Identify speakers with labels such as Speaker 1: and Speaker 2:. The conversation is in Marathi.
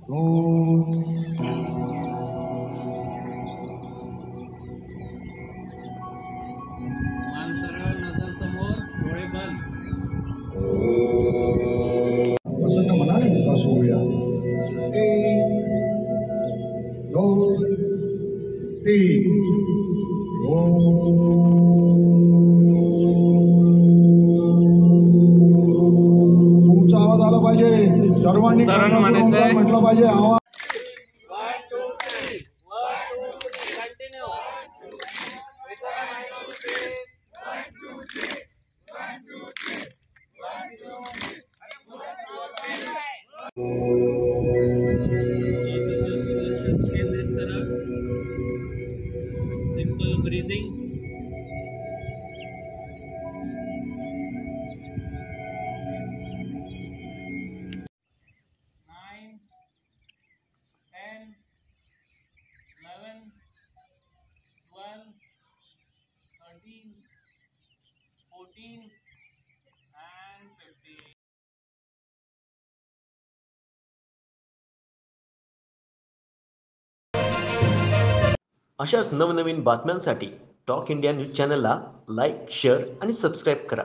Speaker 1: मान सरळ, नजर समोर, डोळे बंद.
Speaker 2: प्रसन्न मनाने उपास होऊया. 1 2 3 तुमचा आवाज आला पाहिजे. सर्वांनी म्हटलं पाहिजे आवाज.
Speaker 1: Simple breathing. Nine, 10, 11, 12, 13, 14 and 15.
Speaker 3: अशाच नवनवीन बातम्यांसाठी टॉक इंडिया न्यूज चॅनलला लाईक, शेअर आणि सबस्क्राईब करा.